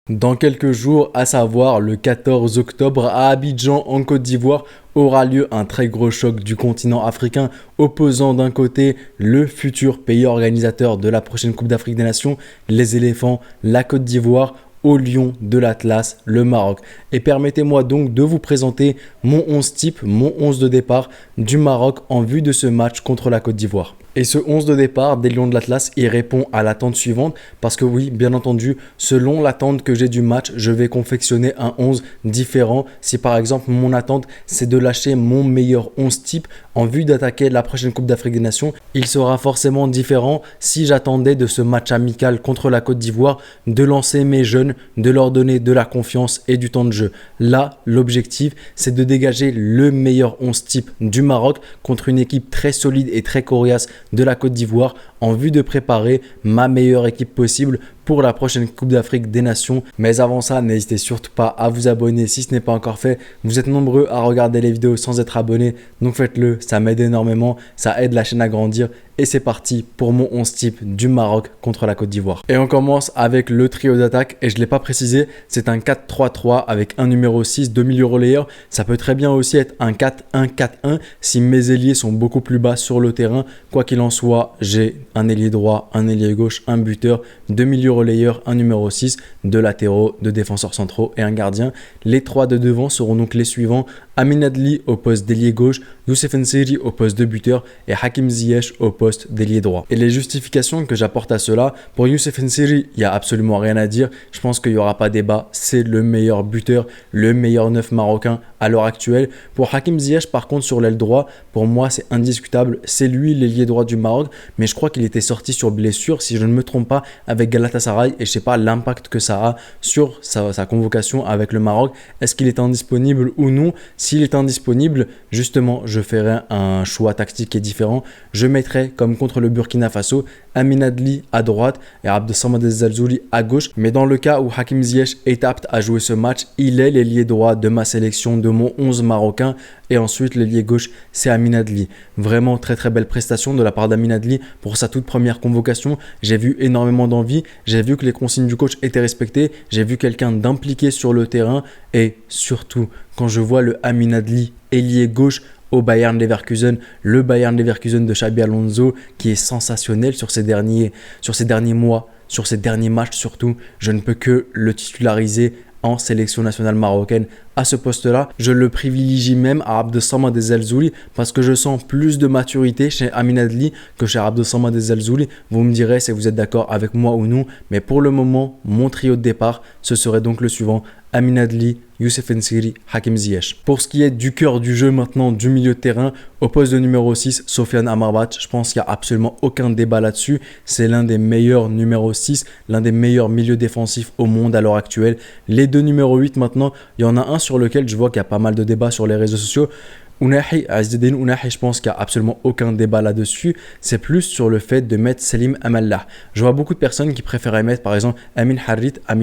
Dans quelques jours, à savoir le 14 octobre à Abidjan en Côte d'Ivoire, aura lieu un très gros choc du continent africain opposant d'un côté le futur pays organisateur de la prochaine Coupe d'Afrique des Nations, les éléphants, la Côte d'Ivoire, au lion de l'Atlas, le Maroc. Et permettez-moi donc de vous présenter mon 11 type, mon 11 de départ du Maroc en vue de ce match contre la Côte d'Ivoire. Et ce 11 de départ des Lions de l'Atlas, il répond à l'attente suivante parce que oui, bien entendu, selon l'attente que j'ai du match, je vais confectionner un 11 différent. Si par exemple, mon attente, c'est de lâcher mon meilleur 11 type en vue d'attaquer la prochaine Coupe d'Afrique des Nations, il sera forcément différent si j'attendais de ce match amical contre la Côte d'Ivoire de lancer mes jeunes, de leur donner de la confiance et du temps de jeu. Là, l'objectif, c'est de dégager le meilleur 11 type du Maroc contre une équipe très solide et très coriace de la Côte d'Ivoire en vue de préparer ma meilleure équipe possible pour la prochaine Coupe d'Afrique des Nations. Mais avant ça, n'hésitez surtout pas à vous abonner si ce n'est pas encore fait. Vous êtes nombreux à regarder les vidéos sans être abonnés, donc faites-le, ça m'aide énormément, ça aide la chaîne à grandir. Et c'est parti pour mon 11 type du Maroc contre la Côte d'Ivoire. Et on commence avec le trio d'attaque, et je ne l'ai pas précisé, c'est un 4-3-3 avec un numéro 6, 2 milieux relayeurs. Ça peut très bien aussi être un 4-1-4-1 si mes ailiers sont beaucoup plus bas sur le terrain. Quoi qu'il en soit, j'ai un ailier droit, un ailier gauche, un buteur, 2 milieux relayeurs, un numéro 6, 2 latéraux, 2 défenseurs centraux et un gardien. Les 3 de devant seront donc les suivants: Amin Adli au poste d'ailier gauche, Youssef N'Siri au poste de buteur et Hakim Ziyech au poste d'ailier droit. Et les justifications que j'apporte à cela, pour Youssef N'Siri, il n'y a absolument rien à dire. Je pense qu'il n'y aura pas débat. C'est le meilleur buteur, le meilleur neuf marocain à l'heure actuelle. Pour Hakim Ziyech, par contre, sur l'aile droit, pour moi, c'est indiscutable. C'est lui l'ailier droit du Maroc, mais je crois qu'il était sorti sur blessure, si je ne me trompe pas, avec Galatasaray, et je ne sais pas l'impact que ça a sur sa convocation avec le Maroc. Est-ce qu'il est indisponible ou non? S'il est indisponible, justement, je ferai un choix tactique qui est différent. Je mettrai, comme contre le Burkina Faso, Amin Adli à droite et Abdessamad Elzalzouli à gauche. Mais dans le cas où Hakim Ziyech est apte à jouer ce match, il est l'ailier droit de ma sélection, de mon 11 marocain. Et ensuite, l'ailier gauche, c'est Amin Adli. Vraiment très très belle prestation de la part d'Amin Adli pour sa toute première convocation. J'ai vu énormément d'envie, j'ai vu que les consignes du coach étaient respectées, j'ai vu quelqu'un d'impliqué sur le terrain et surtout, quand je vois le Amin Adli ailier gauche au Bayern Leverkusen, le Bayern Leverkusen de Xabi Alonso qui est sensationnel sur ces derniers mois, sur ces derniers matchs surtout, je ne peux que le titulariser en sélection nationale marocaine à ce poste-là. Je le privilégie même à Abdessamad Elzalzouli parce que je sens plus de maturité chez Amin Adli que chez Abdessamad Elzalzouli. Vous me direz si vous êtes d'accord avec moi ou non, mais pour le moment, mon trio de départ, ce serait donc le suivant: Amin Adli, Youssef N'Siri, Hakim Ziyech. Pour ce qui est du cœur du jeu maintenant, du milieu de terrain, au poste de numéro 6, Sofiane Amrabat, je pense qu'il n'y a absolument aucun débat là-dessus. C'est l'un des meilleurs numéro 6, l'un des meilleurs milieux défensifs au monde à l'heure actuelle. Les deux numéro 8 maintenant, il y en a un sur lequel je vois qu'il y a pas mal de débats sur les réseaux sociaux. Azzedine Ounahi, je pense qu'il n'y a absolument aucun débat là-dessus. C'est plus sur le fait de mettre Salim Amallah. Je vois beaucoup de personnes qui préféraient mettre par exemple Amin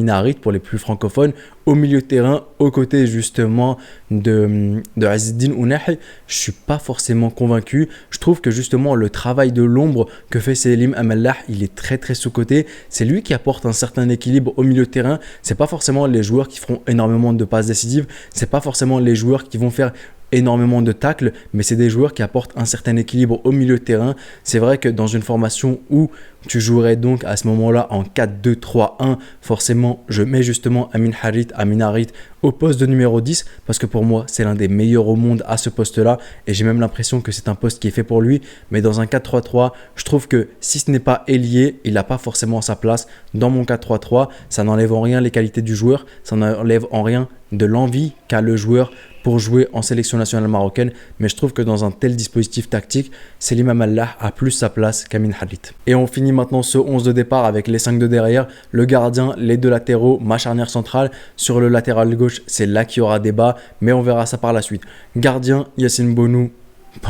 Harit pour les plus francophones au milieu de terrain, aux côtés justement de Azzedine Ounahi. Je ne suis pas forcément convaincu. Je trouve que justement le travail de l'ombre que fait Salim Amallah, il est très très sous-coté. C'est lui qui apporte un certain équilibre au milieu de terrain. Ce n'est pas forcément les joueurs qui feront énormément de passes décisives. Ce n'est pas forcément les joueurs qui vont faire énormément de tacles, mais c'est des joueurs qui apportent un certain équilibre au milieu de terrain. C'est vrai que dans une formation où tu jouerais donc à ce moment-là en 4-2-3-1, forcément je mets justement Amin Harit au poste de numéro 10 parce que pour moi c'est l'un des meilleurs au monde à ce poste-là et j'ai même l'impression que c'est un poste qui est fait pour lui. Mais dans un 4-3-3, je trouve que si ce n'est pas ailier, il n'a pas forcément sa place dans mon 4-3-3. Ça n'enlève en rien les qualités du joueur, ça n'enlève en rien de l'envie qu'a le joueur pour jouer en sélection nationale marocaine, mais je trouve que dans un tel dispositif tactique, Salim Amallah a plus sa place qu'Amin Harit. Et on finit maintenant ce 11 de départ avec les 5 de derrière, le gardien, les deux latéraux, ma charnière centrale. Sur le latéral gauche, c'est là qu'il y aura débat, mais on verra ça par la suite. Gardien, Yacine Bonou,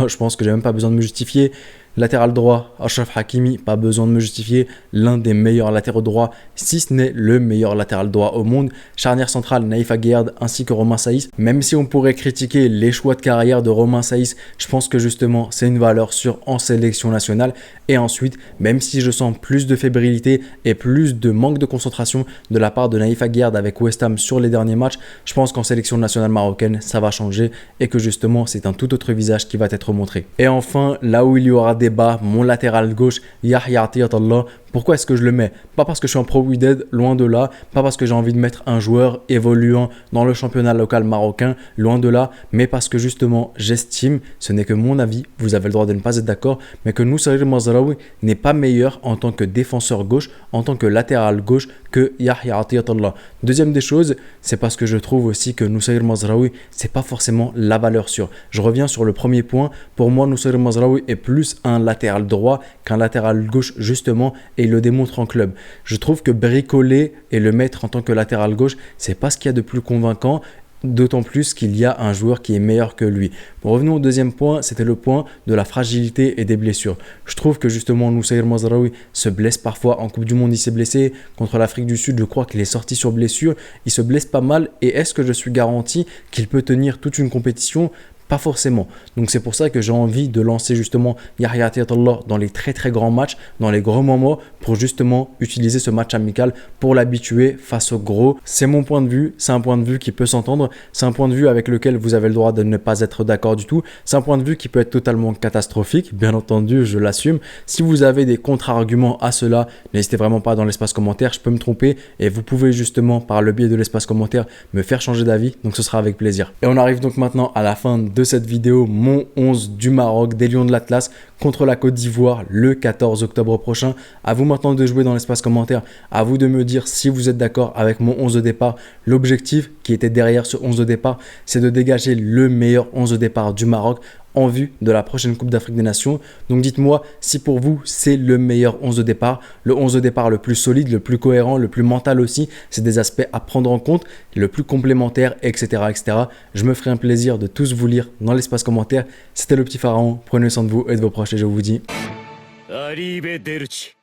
je pense que j'ai même pas besoin de me justifier. Latéral droit, Achraf Hakimi, pas besoin de me justifier, l'un des meilleurs latéraux droits, si ce n'est le meilleur latéral droit au monde. Charnière centrale, Naïf Aguerd ainsi que Romain Saïs. Même si on pourrait critiquer les choix de carrière de Romain Saïs, je pense que justement c'est une valeur sûre en sélection nationale. Et ensuite, même si je sens plus de fébrilité et plus de manque de concentration de la part de Naïf Aguerd avec West Ham sur les derniers matchs, je pense qu'en sélection nationale marocaine, ça va changer et que justement c'est un tout autre visage qui va être montré. Et enfin, là où il y aura débat, mon latéral gauche, Yahya Atiyat-Allah. Pourquoi est-ce que je le mets? Pas parce que je suis un pro Wydad, loin de là. Pas parce que j'ai envie de mettre un joueur évoluant dans le championnat local marocain, loin de là. Mais parce que justement, j'estime, ce n'est que mon avis, vous avez le droit de ne pas être d'accord, mais que Noussair Mazraoui n'est pas meilleur en tant que défenseur gauche, en tant que latéral gauche que Yahya Atiyat-Allah. Deuxième des choses, c'est parce que je trouve aussi que Noussair Mazraoui, c'est pas forcément la valeur sûre. Je reviens sur le premier point. Pour moi, Noussair Mazraoui est plus un latéral droit qu'un latéral gauche justement, et il le démontre en club. Je trouve que bricoler et le mettre en tant que latéral gauche, c'est pas ce qu'il y a de plus convaincant. D'autant plus qu'il y a un joueur qui est meilleur que lui. Bon, revenons au deuxième point, c'était le point de la fragilité et des blessures. Je trouve que justement Noussair Mazraoui se blesse parfois. En Coupe du Monde, il s'est blessé. Contre l'Afrique du Sud, je crois qu'il est sorti sur blessure. Il se blesse pas mal. Et est-ce que je suis garanti qu'il peut tenir toute une compétition ? Pas forcément. Donc c'est pour ça que j'ai envie de lancer justement Yahya Atiyat-Allah dans les très très grands matchs, dans les grands moments, pour justement utiliser ce match amical pour l'habituer face au gros. C'est mon point de vue, c'est un point de vue qui peut s'entendre, c'est un point de vue avec lequel vous avez le droit de ne pas être d'accord du tout, c'est un point de vue qui peut être totalement catastrophique, bien entendu, je l'assume. Si vous avez des contre-arguments à cela, n'hésitez vraiment pas dans l'espace commentaire, je peux me tromper et vous pouvez justement par le biais de l'espace commentaire me faire changer d'avis, donc ce sera avec plaisir. Et on arrive donc maintenant à la fin de cette vidéo, mon 11 du Maroc, des Lions de l'Atlas contre la Côte d'Ivoire le 14 octobre prochain. À vous maintenant de jouer dans l'espace commentaire, à vous de me dire si vous êtes d'accord avec mon 11 de départ. L'objectif qui était derrière ce 11 de départ, c'est de dégager le meilleur 11 de départ du Maroc en vue de la prochaine Coupe d'Afrique des Nations. Donc dites-moi si pour vous c'est le meilleur 11 de départ, le 11 de départ le plus solide, le plus cohérent, le plus mental aussi. C'est des aspects à prendre en compte, le plus complémentaire, etc., etc. Je me ferai un plaisir de tous vous lire dans l'espace commentaire. C'était le petit pharaon, prenez soin de vous et de vos proches et je vous dis... Arrivederci.